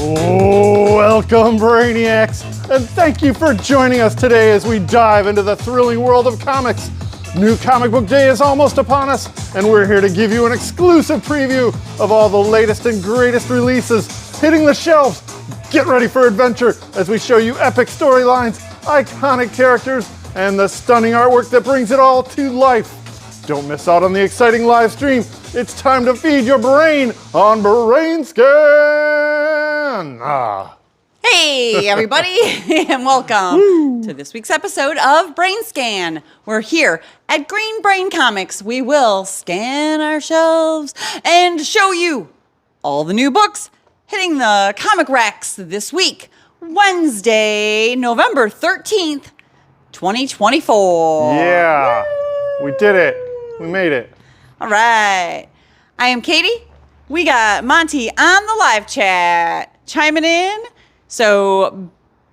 Welcome, Brainiacs, and thank you for joining us today as we dive into the thrilling world of comics. New Comic Book Day is almost upon us, and we're here to give you an exclusive preview of all the latest and greatest releases hitting the shelves. Get ready for adventure as we show you epic storylines, iconic characters, and the stunning artwork that brings it all to life. Don't miss out on the exciting live stream. It's time to feed your brain on BrainScan. Hey everybody, and welcome to this week's episode of BrainScan. We're here at Green Brain Comics. We will scan our shelves and show you all the new books hitting the comic racks this week, Wednesday, November 13th, 2024. Yeah, we did it. We made it. All right. I am Katie. We got Monty on the live chat chiming in.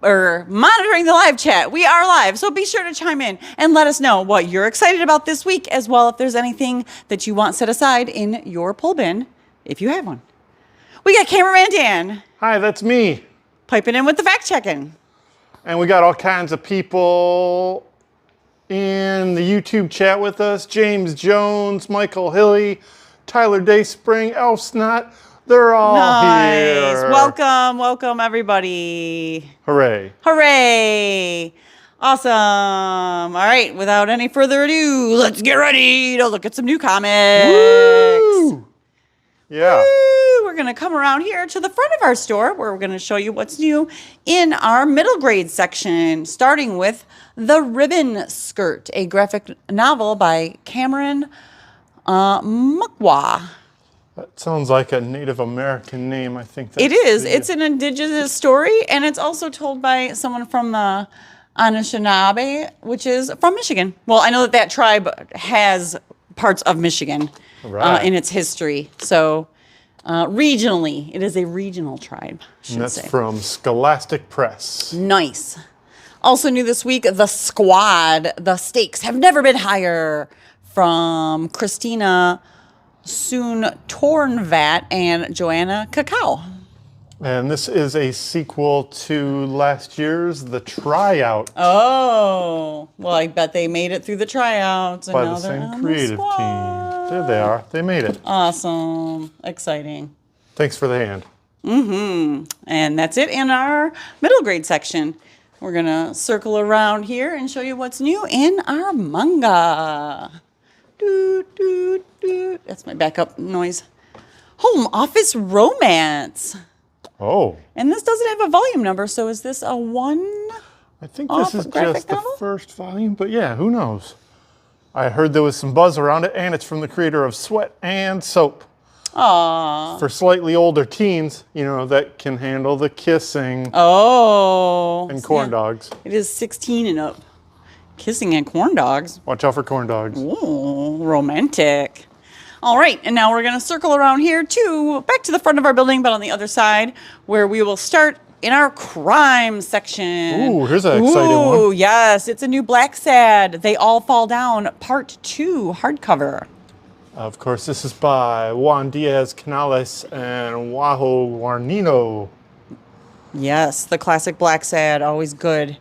Monitoring the live chat. We are live, so be sure to chime in and let us know what you're excited about this week, as well if there's anything that you want set aside in your pull bin, if you have one. We got cameraman Dan. Hi, that's me. Piping in with the fact checking. And we got all kinds of people in the YouTube chat with us. James Jones, Michael Hilly, Tyler Dayspring, Elf Snot. They're all here. Welcome everybody. Hooray. Hooray. Awesome. All right, without any further ado, let's get ready to look at some new comics. Woo! Yeah. Woo! We're going to come around here to the front of our store where we're going to show you what's new in our middle grade section, starting with The Ribbon Skirt, a graphic novel by Cameron Mukwa. That sounds like a Native American name. I think that's it is. It's an indigenous story, and it's also told by someone from the Anishinaabe, which is from Michigan. Well, I know that tribe has parts of Michigan in its history. So regionally, it is a regional tribe, and that's from Scholastic Press. Nice. Also new this week, The Squad, The Stakes Have Never Been Higher, from Christina Soon-Tornvat and Joanna Cacao. And this is a sequel to last year's The Tryout. Oh, well, I bet they made it through the tryouts. And by now the they're same on creative the team. There they are. They made it. Awesome. Exciting. Thanks for the hand. And that's it in our middle grade section. We're going to circle around here and show you what's new in our manga. Doot, doot, doot. That's my backup noise. Home Office Romance. Oh. And this doesn't have a volume number, so is this a one? I think this is just novel? the first volume, but yeah, who knows? I heard there was some buzz around it, and it's from the creator of Sweat and Soap. Aww. For slightly older teens, you know, that can handle the kissing and corn dogs. It is 16 and up. Kissing and corn dogs. Watch out for corn dogs. Ooh, romantic. All right, and now we're going to circle around here back to the front of our building, but on the other side, where we will start in our crime section. Ooh, here's an exciting one. Ooh, yes, it's a new Black Sad. They All Fall Down, Part 2, hardcover. Of course, this is by Juan Diaz Canales and Waho Guarnino. Yes, the classic Black Sad, always good.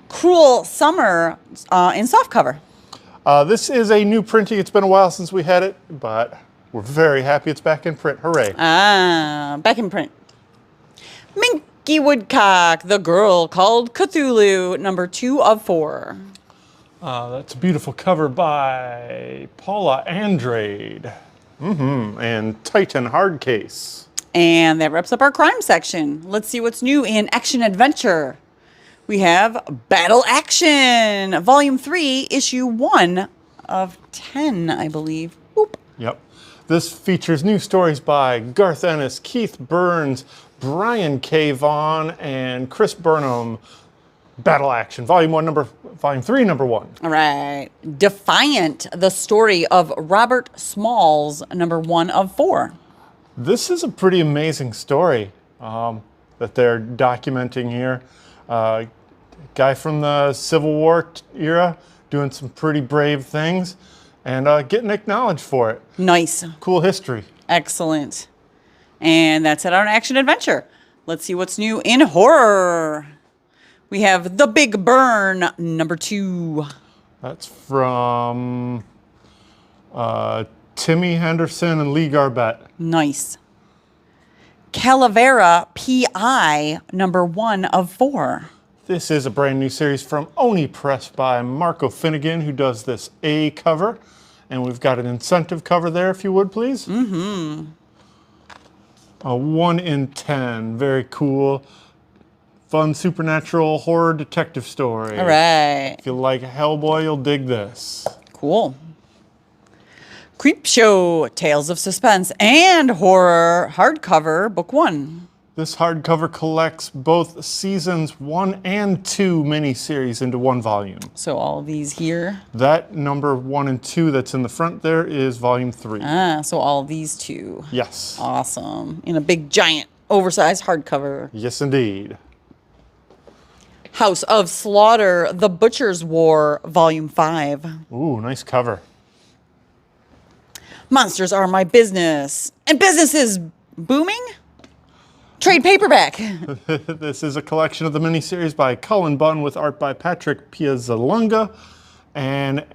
Cruel Summer in softcover. This is a new printing. It's been a while since we had it, but we're very happy it's back in print. Hooray. Back in print. Minky Woodcock, The Girl Called Cthulhu, number 2 of 4. That's a beautiful cover by Paula Andrade. And Titan Hardcase. And that wraps up our crime section. Let's see what's new in action adventure. We have Battle Action, Volume 3, Issue 1 of 10, I believe. Boop. Yep. This features new stories by Garth Ennis, Keith Burns, Brian K. Vaughan, and Chris Burnham. Battle Action, Volume 3, Number 1. All right. Defiant, the story of Robert Smalls, number 1 of 4. This is a pretty amazing story that they're documenting here. Guy from the Civil War era doing some pretty brave things and getting acknowledged for it. Nice. Cool history. Excellent. And that's it on Action Adventure. Let's see what's new in horror. We have The Big Burn, number 2. That's from Timmy Henderson and Lee Garbett. Nice. Calavera P.I., number 1 of 4. This is a brand new series from Oni Press by Marco Finnegan, who does this A cover. And we've got an incentive cover there, if you would, please. Mm-hmm. A 1 in 10. Very cool. Fun supernatural horror detective story. All right. If you like Hellboy, you'll dig this. Cool. Creepshow, Tales of Suspense and Horror, hardcover, book 1. This hardcover collects both seasons 1 and 2 miniseries into one volume. So all of these here. That number 1 and 2 that's in the front there is volume 3. So all of these 2. Yes. Awesome. In a big, giant, oversized hardcover. Yes, indeed. House of Slaughter, The Butcher's War, volume 5. Ooh, nice cover. Monsters Are My Business. And business is booming? Trade paperback. This is a collection of the miniseries by Cullen Bunn with art by Patrick Piazzalunga, and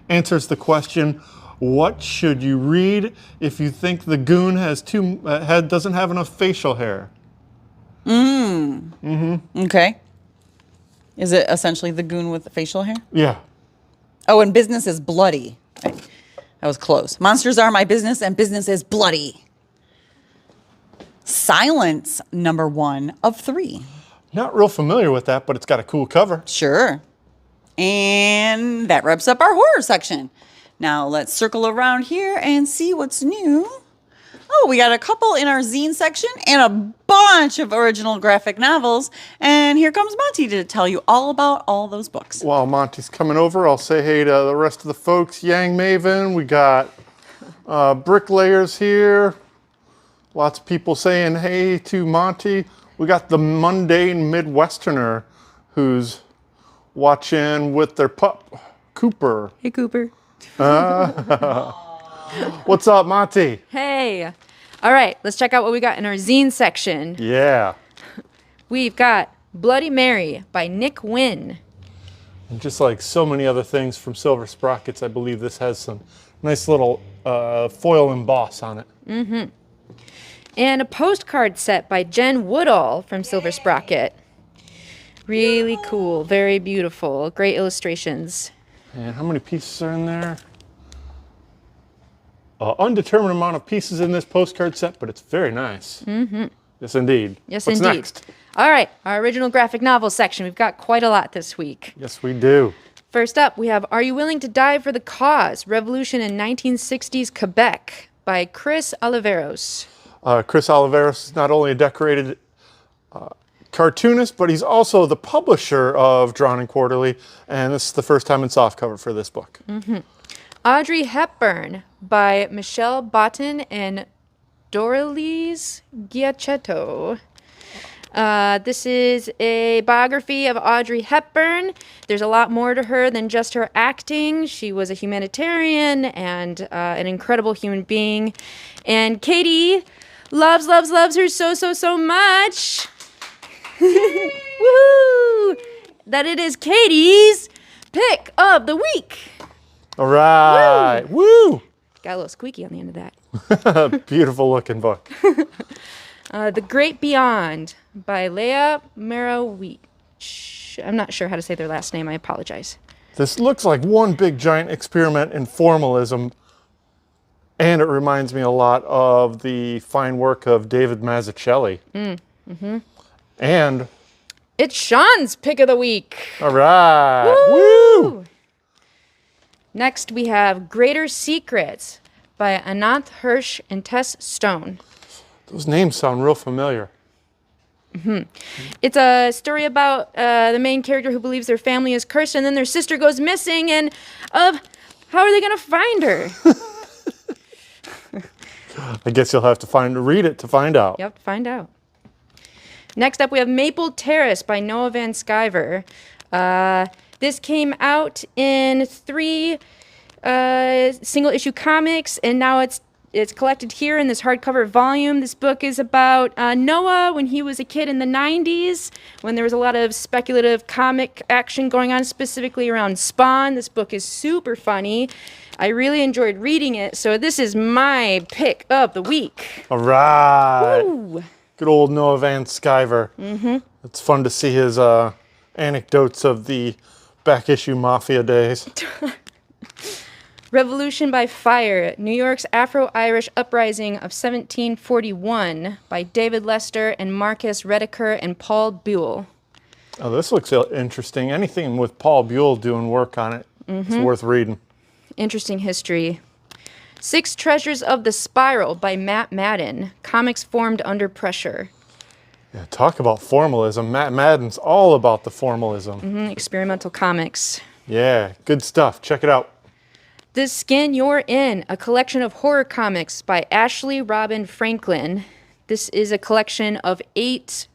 answers the question, what should you read if you think the goon has doesn't have enough facial hair? Okay. Is it essentially the goon with the facial hair? Yeah. Oh, and business is bloody. That was close. Monsters Are My Business and business is bloody. Silence, number 1 of 3. Not real familiar with that, but it's got a cool cover. Sure. And that wraps up our horror section. Now let's circle around here and see what's new. Oh, we got a couple in our zine section and a bunch of original graphic novels. And here comes Monty to tell you all about all those books. While Monty's coming over, I'll say hey to the rest of the folks. Yang Maven, we got Bricklayers here. Lots of people saying hey to Monty. We got the mundane Midwesterner who's watching with their pup, Cooper. Hey, Cooper. What's up, Monty? Hey. All right, let's check out what we got in our zine section. Yeah. We've got Bloody Mary by Nick Wynn. And just like so many other things from Silver Sprockets, I believe this has some nice little foil emboss on it. Mm-hmm. And a postcard set by Jen Woodall from Silver Sprocket. Really cool, very beautiful, great illustrations. And how many pieces are in there? Undetermined amount of pieces in this postcard set, but it's very nice. Mm-hmm. Yes, indeed. Yes, What's indeed. Next? All right, our original graphic novel section. We've got quite a lot this week. Yes, we do. First up, we have Are You Willing to Die for the Cause? Revolution in 1960s Quebec by Chris Oliveros. Chris Oliveros is not only a decorated cartoonist, but he's also the publisher of Drawn and Quarterly, and this is the first time in softcover for this book. Mm-hmm. Audrey Hepburn by Michelle Botten and Doralice Giacchetto. This is a biography of Audrey Hepburn. There's a lot more to her than just her acting. She was a humanitarian and an incredible human being. And Katie loves her so much. Woo! That it is Katie's pick of the week. All right. Woo! Got a little squeaky on the end of that. Beautiful looking book. The Great Beyond by Leah Marowich. I'm not sure how to say their last name. I apologize. This looks like one big giant experiment in formalism, and it reminds me a lot of the fine work of David Mazzucchelli. Mm-hmm. And it's Sean's pick of the week. All right. Woo! Next, we have Greater Secrets by Ananth Hirsch and Tess Stone. Those names sound real familiar. Mm-hmm. It's a story about the main character who believes their family is cursed, and then their sister goes missing, and how are they going to find her? I guess you'll have to read it to find out. Yep, find out. Next up, we have Maple Terrace by Noah Van Sciver. This came out in 3 single-issue comics, and now it's it's collected here in this hardcover volume. This book is about Noah when he was a kid in the 90s, when there was a lot of speculative comic action going on, specifically around Spawn. This book is super funny. I really enjoyed reading it, so this is my pick of the week. All right. Woo. Good old Noah Van Sciver. Mm-hmm. It's fun to see his anecdotes of the back issue mafia days. Revolution by Fire, New York's Afro-Irish Uprising of 1741 by David Lester and Marcus Rediker and Paul Buell. Oh, this looks interesting. Anything with Paul Buell doing work on it, it's worth reading. Interesting history. Six Treasures of the Spiral by Matt Madden, comics formed under pressure. Yeah, talk about formalism. Matt Madden's all about the formalism. Experimental comics. Yeah, good stuff. Check it out. The Skin You're In, a collection of horror comics by Ashley Robin Franklin. This is a collection of 8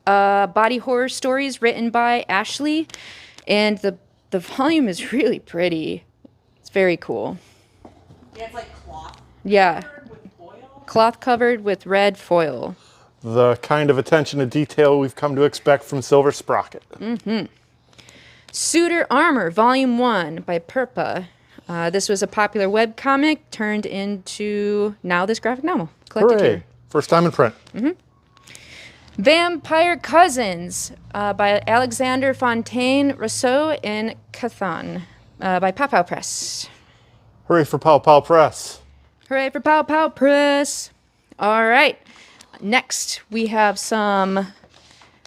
body horror stories written by Ashley, and the volume is really pretty. It's very cool. Yeah, it's like cloth. Yeah, Covered with foil. cloth covered with red foil. The kind of attention to detail we've come to expect from Silver Sprocket. Suitor Armor, Volume 1 by Purpa. This was a popular webcomic turned into now this graphic novel. Collected Hooray. here. First time in print. Vampire Cousins by Alexander Fontaine Rousseau and Cathan by Pow Pow Press. Hooray for Pow Pow Press. Hooray for Pow Pow Press. All right. Next, we have some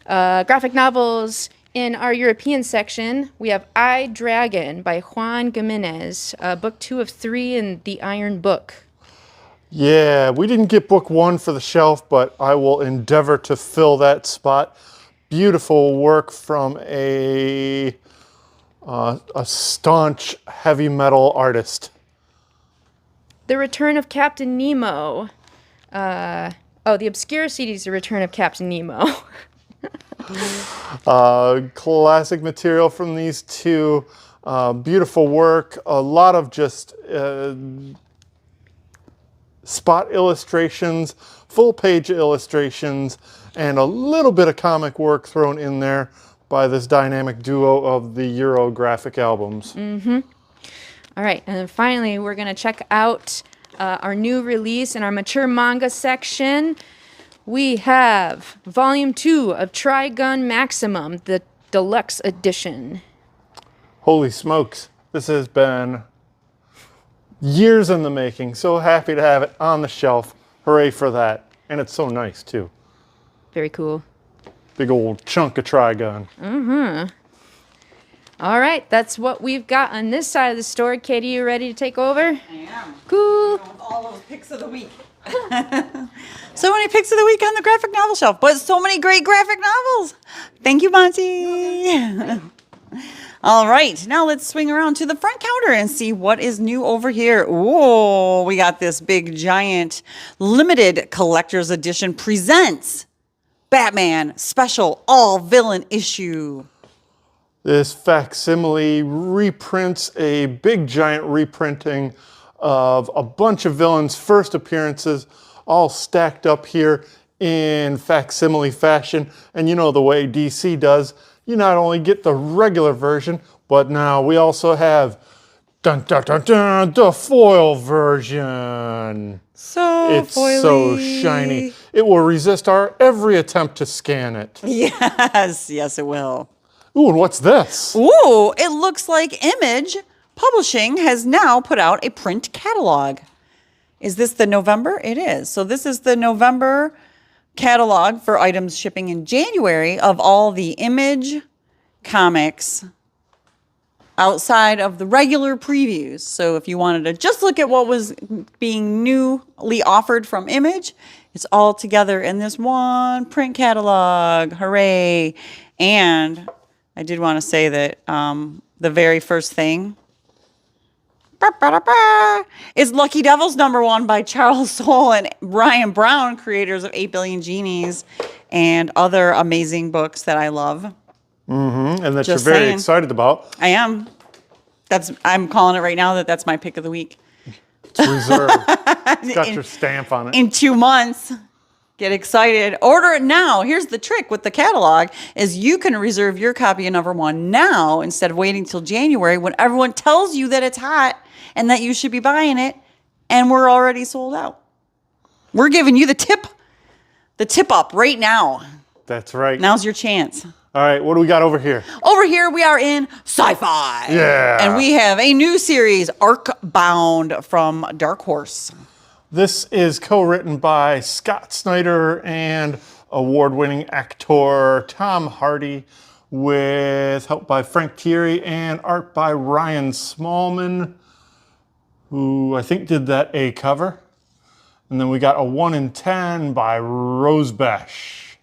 graphic novels. In our European section, we have I, Dragon by Juan Gimenez, book 2 of 3 in the Iron Book. Yeah, we didn't get book 1 for the shelf, but I will endeavor to fill that spot. Beautiful work from a staunch heavy metal artist. The Return of Captain Nemo. The Obscura CD's The Return of Captain Nemo. Classic material from these two. Beautiful work. A lot of just spot illustrations, full page illustrations, and a little bit of comic work thrown in there by this dynamic duo of the Euro graphic albums. All right, and then finally, we're going to check out our new release in our mature manga section. We have Volume 2 of Trigun Maximum, the deluxe edition. Holy smokes, this has been years in the making. So happy to have it on the shelf. Hooray for that. And it's so nice, too. Very cool. Big old chunk of Trigun. All right, that's what we've got on this side of the store. Katie, you ready to take over? I am. Cool. With all those picks of the week. So many picks of the week on the graphic novel shelf, but so many great graphic novels. Thank you, Monty. All right, now let's swing around to the front counter and see what is new over here. Ooh, we got this big, giant, limited collector's edition presents Batman Special All Villain Issue. This facsimile reprints a big, giant reprinting of a bunch of villains' first appearances, all stacked up here in facsimile fashion. And you know the way DC does, you not only get the regular version, but now we also have the foil version. It's foily. so shiny. It will resist our every attempt to scan it. Yes, yes, it will. Ooh, and what's this? Ooh, it looks like Image Publishing has now put out a print catalog. Is this the November? It is. So this is the November catalog for items shipping in January of all the Image comics outside of the regular previews. So if you wanted to just look at what was being newly offered from Image, it's all together in this one print catalog. Hooray. And I did want to say that the very first thing is Lucky Devils #1 by Charles Soule and Ryan Brown, creators of 8 Billion Genies and other amazing books that I love. And that Just you're very saying. excited about. I am. I'm calling it right now that's my pick of the week. It's reserved. It's got your stamp on it. In 2 months. Get excited. Order it now. Here's the trick with the catalog is you can reserve your copy of number 1 now instead of waiting till January when everyone tells you that it's hot and that you should be buying it, and we're already sold out. We're giving you the tip up right now. That's right. Now's your chance. All right, what do we got over here? Over here, we are in sci-fi. Yeah. And we have a new series, ARCBOUND from Dark Horse. This is co-written by Scott Snyder and award-winning actor Tom Hardy, with help by Frank Thierry and art by Ryan Smallman, who I think did that A cover. And then we got a 1 in 10 by Rosebash.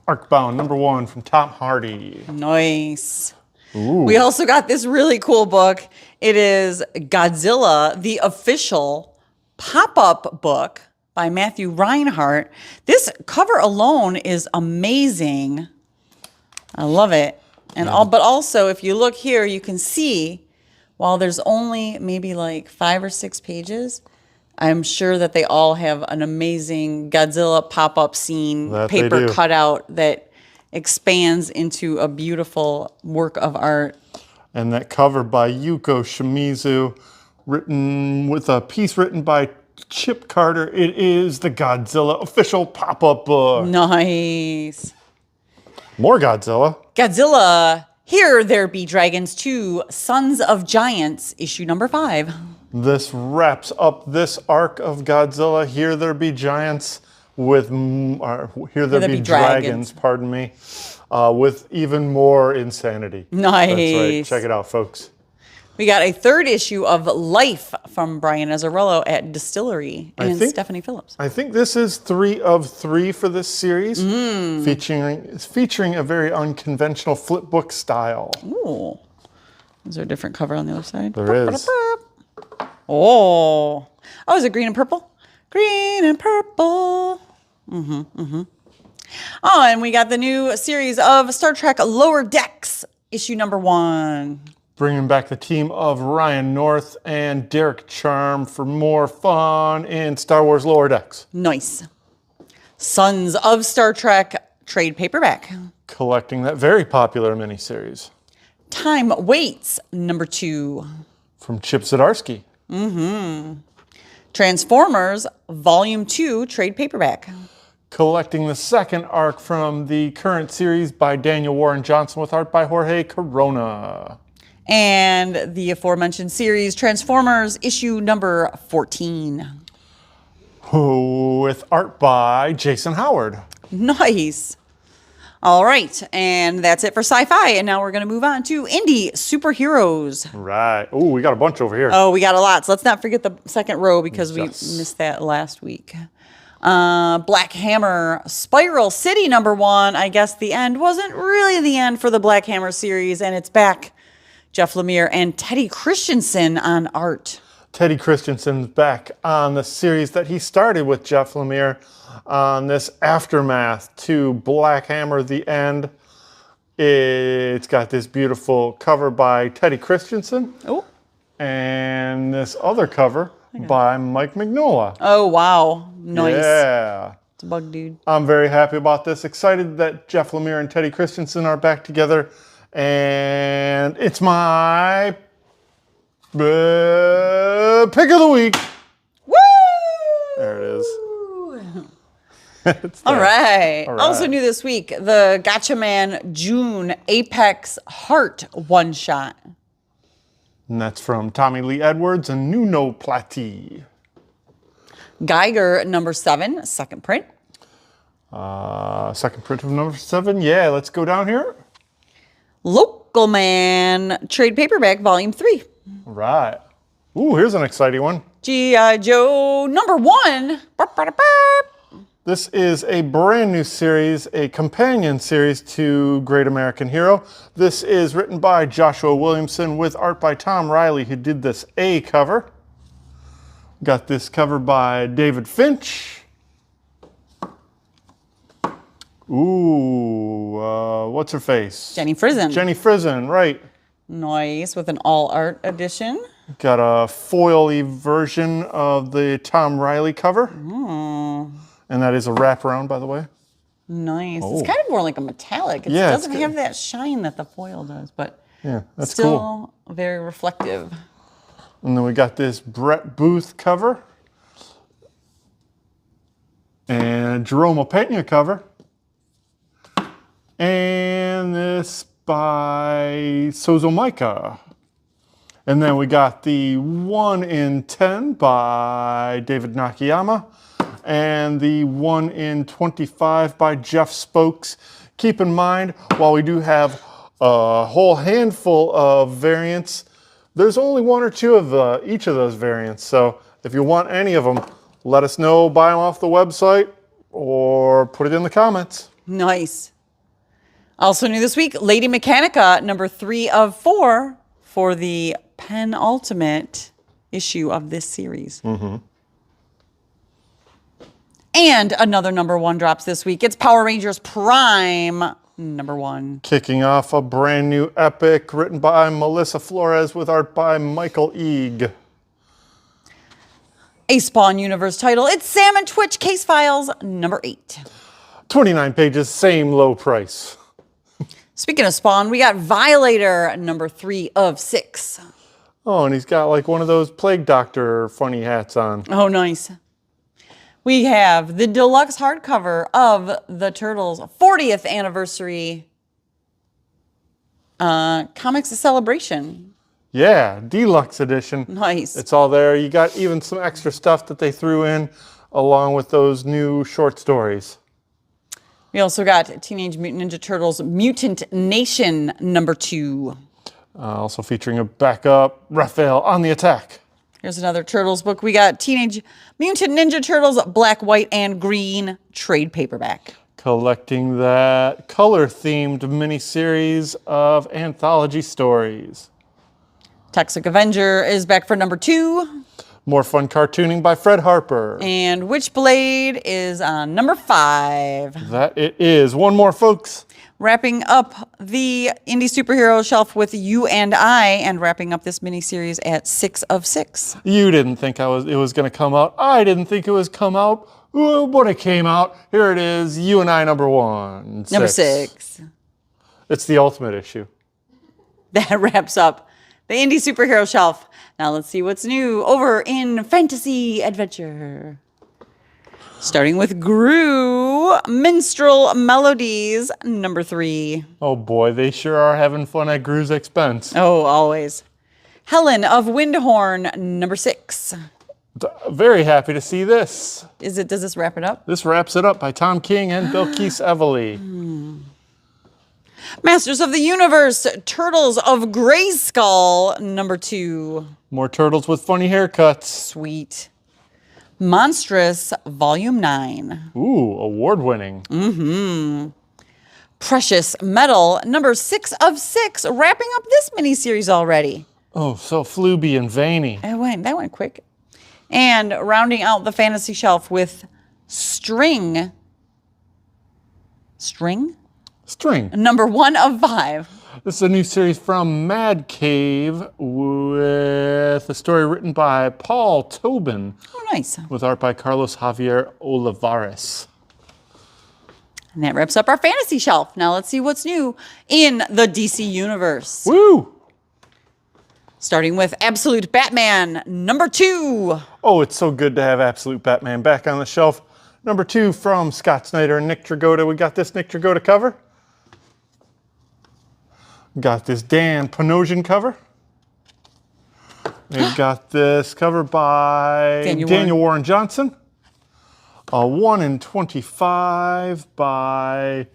ARCBOUND, number 1 from Tom Hardy. Nice. Ooh. We also got this really cool book. It is Godzilla, the official pop-up book by Matthew Reinhardt. This cover alone is amazing. I love it. And but also, if you look here, you can see, while there's only maybe like 5 or 6 pages, I'm sure that they all have an amazing Godzilla pop-up scene, That paper they do. cutout that expands into a beautiful work of art. And that cover by Yuko Shimizu, written with a piece written by Chip Carter. It is the Godzilla official pop-up book. Nice. More Godzilla. Godzilla, Here There Be Dragons 2, Sons of Giants, issue number 5. This wraps up this arc of Godzilla. Here There Be Giants with, Here There Be Dragons, pardon me, with even more insanity. Nice. That's right. Check it out, folks. We got a 3rd issue of Life from Brian Azzarello at Distillery and Stephanie Phillips. I think this is 3 of 3 for this series, featuring a very unconventional flip book style. Ooh. Is there a different cover on the other side? There is. Oh. Oh, is it green and purple? Green and purple. Oh, and we got the new series of Star Trek Lower Decks, issue number 1. Bringing back the team of Ryan North and Derek Charm for more fun in Star Wars Lower Decks. Nice. Sons of Star Trek trade paperback. Collecting that very popular miniseries. Time Waits, number 2. From Chip Zdarsky. Transformers, volume 2 trade paperback. Collecting the 2nd arc from the current series by Daniel Warren Johnson with art by Jorge Corona. And the aforementioned series, Transformers, issue number 14. With art by Jason Howard. Nice. All right, and that's it for sci-fi. And now we're going to move on to indie superheroes. Right. Oh, we got a bunch over here. Oh, we got a lot. So let's not forget the 2nd row because we missed that last week. Black Hammer, Spiral City number 1. I guess the end wasn't really the end for the Black Hammer series, and it's back. Jeff Lemire and Teddy Christensen on art. Teddy Christensen's back on the series that he started with Jeff Lemire on this aftermath to Black Hammer The End. It's got this beautiful cover by Teddy Christensen. Oh. And this other cover by Mike Mignola. Oh, wow. Nice. Yeah. It's a bug dude. I'm very happy about this. Excited that Jeff Lemire and Teddy Christensen are back together. And it's my pick of the week. Woo! There it is. All right. All right. Also new this week, the Gotcha Man June Apex Heart one-shot. And that's from Tommy Lee Edwards and Nuno Plati. Geiger number 7, 2nd print. 2nd print of number 7. Yeah, let's go down here. Local Man trade paperback volume 3. Right. Ooh, here's an exciting one. G.I. Joe number 1. This is a brand new series, a companion series to Great American Hero. This is written by Joshua Williamson with art by Tom Riley, who did this A cover. Got this cover by David Finch. Ooh, what's her face? Jenny Frison. Jenny Frison, right. Nice, with an all art edition. Got a foil-y version of the Tom Riley cover. And that is a wraparound, by the way. Nice. Oh. It's kind of more like a metallic. It Yeah, doesn't have that shine that the foil does, but yeah, that's still very reflective. And then we got this Brett Booth cover. And Jerome Opeña cover. And this by Sozomaika. And then we got the 1 in 10 by David Nakayama. And the 1 in 25 by Jeff Spokes. Keep in mind, while we do have a whole handful of variants, there's only 1 or 2 of each of those variants. So if you want any of them, let us know, buy them off the website, or put it in the comments. Nice. Also new this week, Lady Mechanica, number 3 of 4 for the penultimate issue of this series. And another number 1 drops this week. It's Power Rangers Prime, number 1. Kicking off a brand new epic written by Melissa Flores with art by Michael Eag. A Spawn Universe title. It's Sam and Twitch Case Files, number 8. 29 pages, same low price. Speaking of Spawn, we got Violator, number 3 of 6. Oh, and he's got like one of those Plague Doctor funny hats on. Oh, nice. We have the deluxe hardcover of the Turtles' 40th anniversary comics celebration. Yeah, deluxe edition. Nice. It's all there. You got even some extra stuff that they threw in along with those new short stories. We also got Teenage Mutant Ninja Turtles Mutant Nation, number 2. Also featuring a backup Raphael on the attack. Here's another Turtles book. We got Teenage Mutant Ninja Turtles Black, White, and Green trade paperback. Collecting that color-themed miniseries of anthology stories. Toxic Avenger is back for number 2. More fun cartooning by Fred Harper. And Witchblade is on number 5. That it is. One more, folks. Wrapping up the indie superhero shelf with You and I, and wrapping up this miniseries at 6 of 6. You didn't think it was going to come out. I didn't think it was come out. But it came out. Here it is. You and I, number 1. Number 6. It's the ultimate issue. That wraps up the indie superhero shelf. Now let's see what's new over in Fantasy Adventure. Starting with Gru, Minstrel Melodies, number 3. Oh boy, they sure are having fun at Gru's expense. Oh, always. Helen of Windhorn, number 6. Very happy to see this. Does this wrap it up? This wraps it up by Tom King and Bilquis Evely. Masters of the Universe, Turtles of Grayskull, number 2. More turtles with funny haircuts. Sweet. Monstrous, volume 9. Ooh, award-winning. Precious Metal, number 6 of 6, wrapping up this miniseries already. Oh, so flooby and veiny. That went quick. And rounding out the fantasy shelf with String, number 1 of 5. This is a new series from Mad Cave with a story written by Paul Tobin. Oh, nice. With art by Carlos Javier Olivares. And that wraps up our fantasy shelf. Now let's see what's new in the DC universe. Woo! Starting with Absolute Batman, number 2. Oh, it's so good to have Absolute Batman back on the shelf. Number 2 from Scott Snyder and Nick Dragotta. We got this Nick Dragotta cover. Got this Dan Panosian cover. We've got this cover by Daniel Warren Johnson. A 1 in 25 by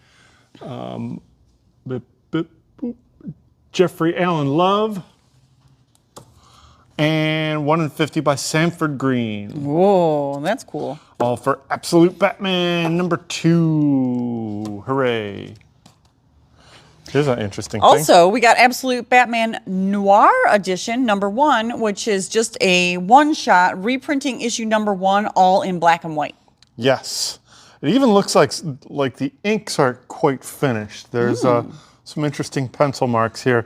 Jeffrey Allen Love. And 1 in 50 by Sanford Green. Whoa, that's cool. All for Absolute Batman number 2. Hooray. Here's an interesting thing. Also, we got Absolute Batman Noir Edition, number 1, which is just a one-shot reprinting issue number 1, all in black and white. Yes. It even looks like the inks aren't quite finished. There's some interesting pencil marks here.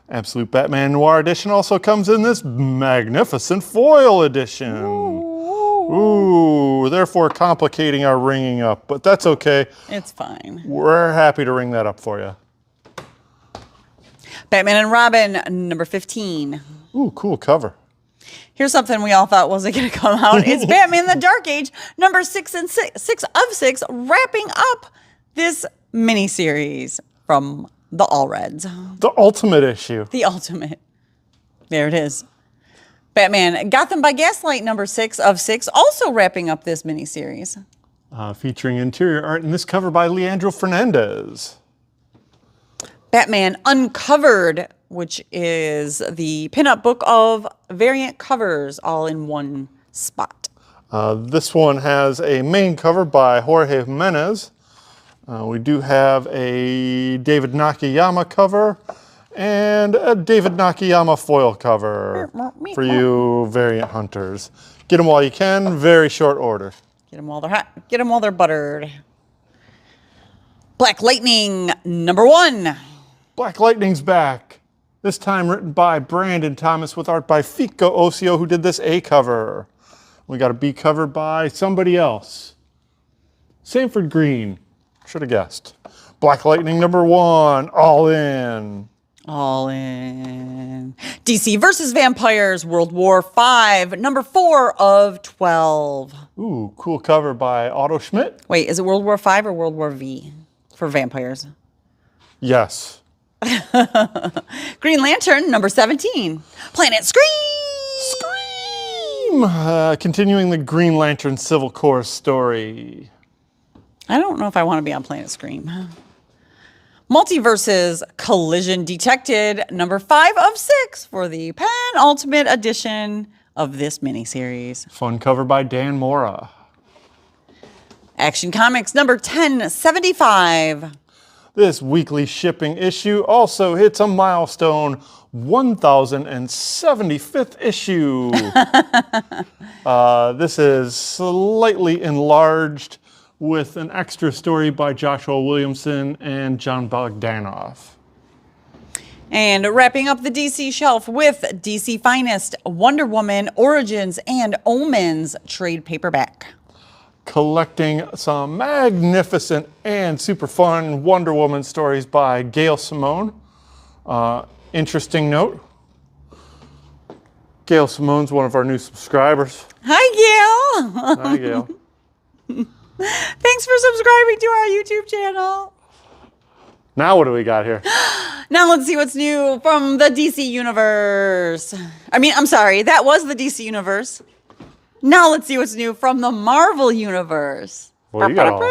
Absolute Batman Noir Edition also comes in this magnificent foil edition. Ooh, therefore complicating our ringing up, but that's okay. It's fine. We're happy to ring that up for you. Batman and Robin, number 15. Ooh, cool cover. Here's something we all thought wasn't going to come out. It's Batman the Dark Age, number 6 of 6, wrapping up this miniseries from the All Reds. The ultimate issue. The ultimate. There it is. Batman Gotham by Gaslight, number 6 of 6, also wrapping up this miniseries. Featuring interior art in this cover by Leandro Fernandez. Batman Uncovered, which is the pinup book of variant covers all in one spot. This one has a main cover by Jorge Jimenez. We do have a David Nakayama cover and a David Nakayama foil cover for you variant hunters. Get them while you can, very short order. Get them while they're hot. Get them while they're buttered. Black Lightning, number 1. Black Lightning's back. This time written by Brandon Thomas with art by Fico Osio, who did this A cover. We got a B cover by somebody else. Sanford Green. Should have guessed. Black Lightning number 1, all in. All in. DC versus Vampires, World War V, number 4 of 12. Ooh, cool cover by Otto Schmidt. Wait, is it World War V or World War V for vampires? Yes. Green Lantern, number 17. Planet Scream! Scream! Continuing the Green Lantern Civil Corps story. I don't know if I want to be on Planet Scream. Multiverses Collision Detected, number 5 of 6 for the penultimate edition of this miniseries. Fun cover by Dan Mora. Action Comics, number 1075. This weekly shipping issue also hits a milestone 1075th issue. This is slightly enlarged with an extra story by Joshua Williamson and John Bogdanoff. And wrapping up the DC shelf with DC Finest, Wonder Woman Origins and Omens trade paperback. Collecting some magnificent and super fun Wonder Woman stories by Gail Simone. Interesting note, Gail Simone's one of our new subscribers. Hi, Gail. Hi, Gail. Thanks for subscribing to our YouTube channel. Now what do we got here? Now let's see what's new from the DC Universe. I'm sorry, that was the DC Universe. Now let's see what's new from the Marvel Universe. Well, you got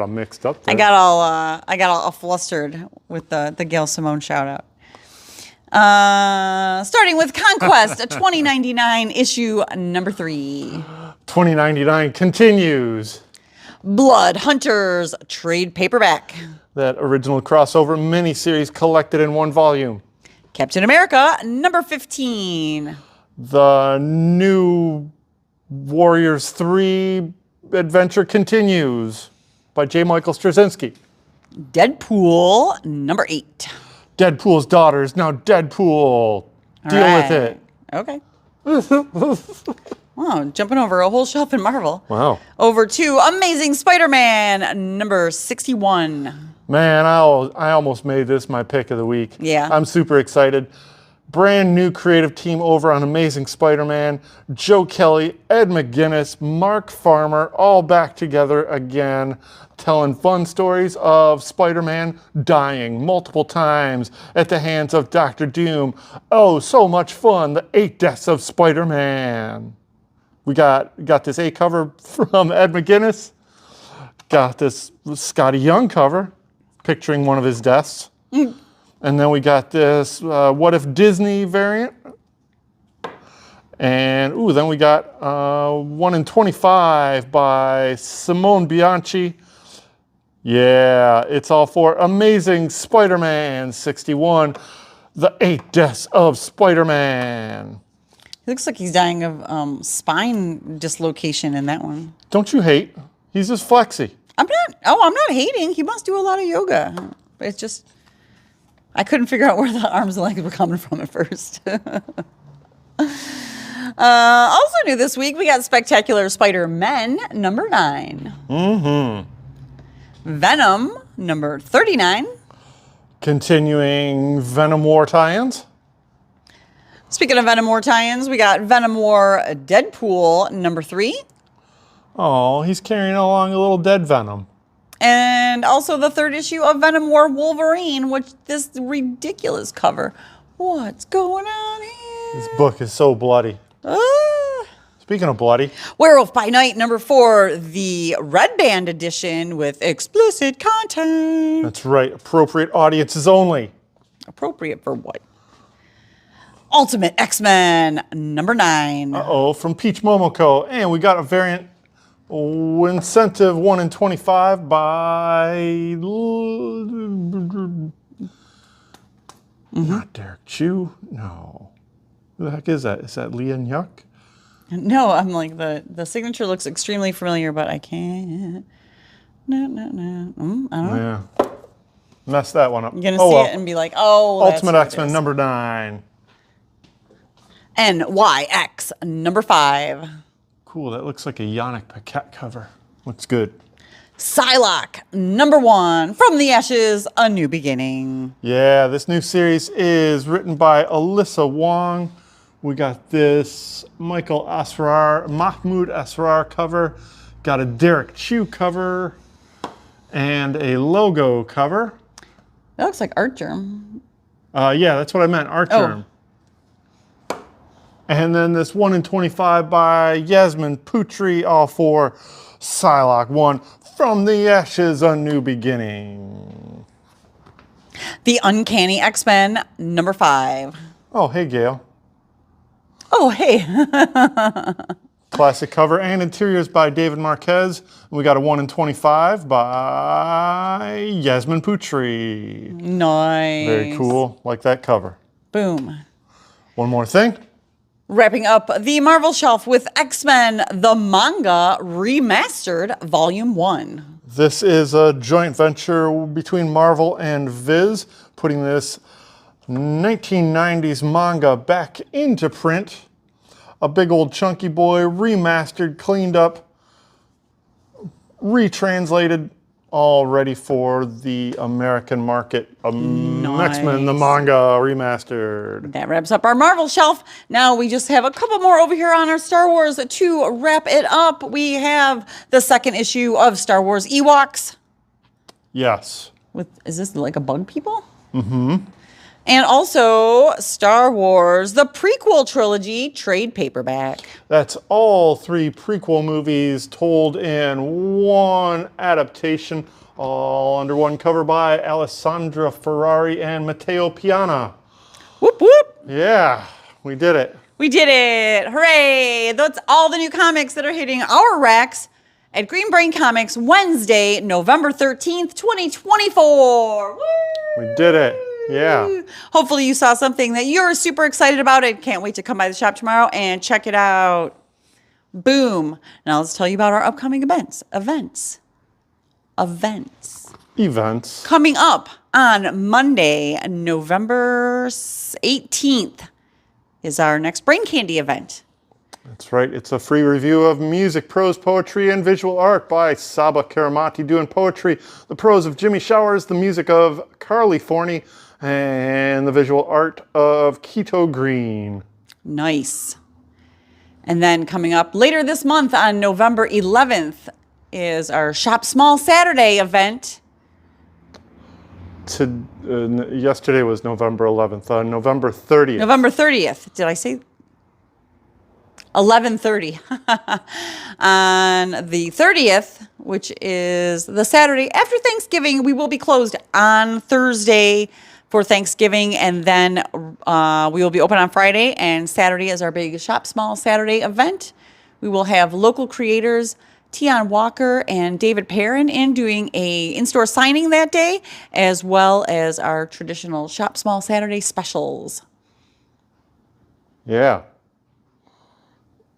all mixed up there. I got all flustered with the Gail Simone shout out. Starting with Conquest, a 2099 issue number 3. 2099 continues. Blood Hunters trade paperback. That original crossover miniseries collected in one volume. Captain America number 15. The new Warriors 3 adventure continues by J. Michael Straczynski. Deadpool number 8. Deadpool's daughter is now Deadpool. Deal with it. Okay. Wow, jumping over a whole shelf in Marvel. Wow. Over to Amazing Spider-Man number 61. Man, I almost made this my pick of the week. Yeah. I'm super excited. Brand new creative team over on Amazing Spider-Man. Joe Kelly, Ed McGuinness, Mark Farmer, all back together again, telling fun stories of Spider-Man dying multiple times at the hands of Dr. Doom. Oh, so much fun. The 8 Deaths of Spider-Man. We got this A cover from Ed McGuinness. Got this Scotty Young cover picturing one of his deaths. And then we got this What If Disney variant. And then we got 1 in 25 by Simone Bianchi. Yeah, it's all for Amazing Spider-Man 61, The 8 Deaths of Spider-Man. He looks like he's dying of spine dislocation in that one. Don't you hate? He's just flexy. I'm not hating. He must do a lot of yoga. But it's just, I couldn't figure out where the arms and legs were coming from at first. Also new this week, we got Spectacular Spider-Man number 9. Venom number 39. Continuing Venom War tie-ins. Speaking of Venom War tie-ins, we got Venom War Deadpool number 3. Oh, he's carrying along a little dead Venom. And also the 3rd issue of Venom War Wolverine, which this ridiculous cover. What's going on here? This book is so bloody. Speaking of bloody. Werewolf by Night number 4, the Red Band edition with explicit content. That's right. Appropriate audiences only. Appropriate for what? Ultimate X-Men number 9. Uh-oh, from Peach Momoko. And we got a variant incentive 1 in 25 by... Not Derek Chu. No. Who the heck is that? Is that Leon Yuck? No, I'm like, the signature looks extremely familiar, but I can't. No. I don't know. Yeah. Messed that one up. You're going to see it and be like, oh, that's Ultimate what it X-Men is. number 9. NYX number 5. Cool, that looks like a Yannick Paquette cover. Looks good. PSYLOCK number 1, From the Ashes, A New Beginning. Yeah, this new series is written by Alyssa Wong. We got this Mahmoud Asrar cover. Got a Derek Chu cover. And a logo cover. That looks like Art Germ. Yeah, that's what I meant, Art Germ. And then this 1 in 25 by Yasmin Putri, all for PSYLOCK 1, From the Ashes, A New Beginning. The Uncanny X-Men number 5. Oh, hey, Gail. Oh, hey. Classic cover and interiors by David Marquez. We got a 1 in 25 by Yasmin Putri. Nice. Very cool. Like that cover. Boom. One more thing. Wrapping up the Marvel shelf with X-Men, the manga remastered, Volume 1. This is a joint venture between Marvel and Viz, putting this 1990s manga back into print. A big old chunky boy, remastered, cleaned up, retranslated, all ready for the American market. X-Men, the manga remastered. That wraps up our Marvel shelf. Now we just have a couple more over here on our Star Wars to wrap it up. We have the 2nd issue of Star Wars Ewoks. Yes. Is this like a bug people? Mm-hmm. And also Star Wars, the prequel trilogy, trade paperback. That's all 3 prequel movies told in one adaptation, all under one cover by Alessandra Ferrari and Matteo Piana. Whoop, whoop. Yeah, we did it. We did it. Hooray. That's all the new comics that are hitting our racks at Green Brain Comics Wednesday, November 13th, 2024. Woo! We did it. Yeah. Hopefully you saw something that you're super excited about and can't wait to come by the shop tomorrow and check it out. Boom. Now let's tell you about our upcoming events. Coming up on Monday, November 18th is our next Brain Candy event. That's right. It's a free review of music, prose, poetry, and visual art by Saba Karamati doing poetry, the prose of Jimmy Showers, the music of Carly Forney, and the visual art of Keto Green. Nice. And then coming up later this month on November 11th is our Shop Small Saturday event. Yesterday was November 11th. November 30th. November 30th. Did I say 11:30? On the 30th, which is the Saturday after Thanksgiving, we will be closed on Thursday for Thanksgiving, and then we will be open on Friday, and Saturday is our big Shop Small Saturday event. We will have local creators, Tion Walker and David Perrin, in doing a in-store signing that day, as well as our traditional Shop Small Saturday specials. Yeah.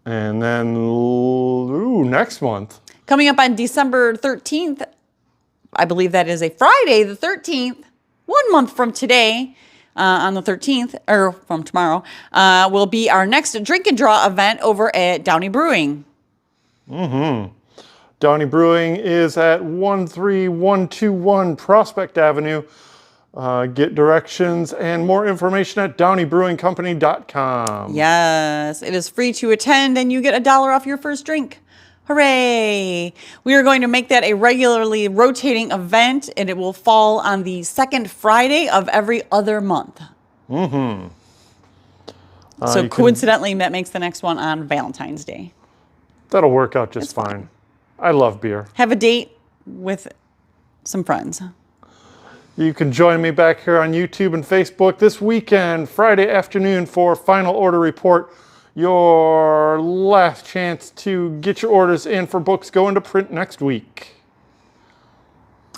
And then, next month. Coming up on December 13th, I believe that is a Friday, the 13th, 1 month from today, on the 13th, or from tomorrow, will be our next drink and draw event over at Downey Brewing. Downey Brewing is at 13121 Prospect Avenue. Get directions and more information at downeybrewingcompany.com. Yes, it is free to attend and you get $1 off your first drink. Hooray! We are going to make that a regularly rotating event, and it will fall on the second Friday of every other month. So coincidentally, that makes the next one on Valentine's Day. That'll work out just fine. I love beer. Have a date with some friends. You can join me back here on YouTube and Facebook this weekend, Friday afternoon, for Final Order Report. Your last chance to get your orders in for books going to print next week.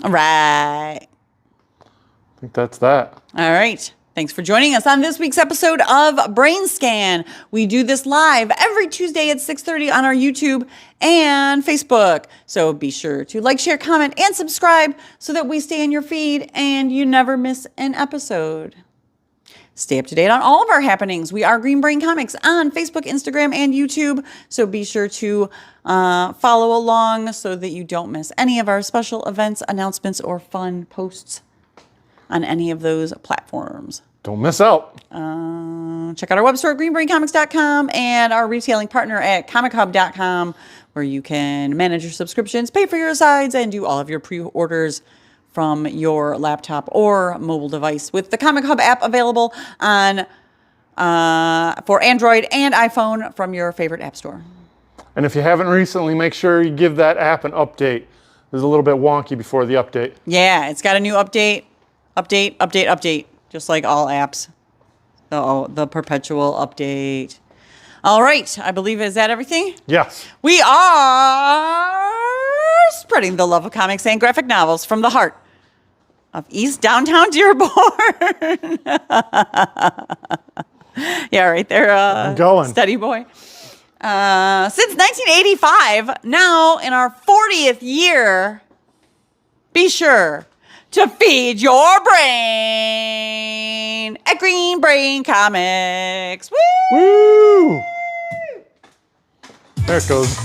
All right. I think that's that. All right. Thanks for joining us on this week's episode of BrainScan. We do this live every Tuesday at 6:30 on our YouTube and Facebook. So be sure to like, share, comment, and subscribe so that we stay in your feed and you never miss an episode. Stay up to date on all of our happenings. We are Green Brain Comics on Facebook, Instagram, and YouTube. So be sure to follow along so that you don't miss any of our special events, announcements, or fun posts on any of those platforms. Don't miss out. Check out our web store at greenbraincomics.com and our retailing partner at COMICHUB.com, where you can manage your subscriptions, pay for your asides, and do all of your pre-orders from your laptop or mobile device with the ComicHub app available on for Android and iPhone from your favorite app store. And if you haven't recently, make sure you give that app an update. It was a little bit wonky before the update. Yeah, it's got a new update, just like all apps. The perpetual update. All right, I believe, is that everything? Yes. We are spreading the love of comics and graphic novels from the heart of East Downtown Dearborn. Yeah, right there. I'm going. Steady boy. Since 1985, now in our 40th year, be sure to feed your brain at Green Brain Comics. Woo! Woo! There it goes.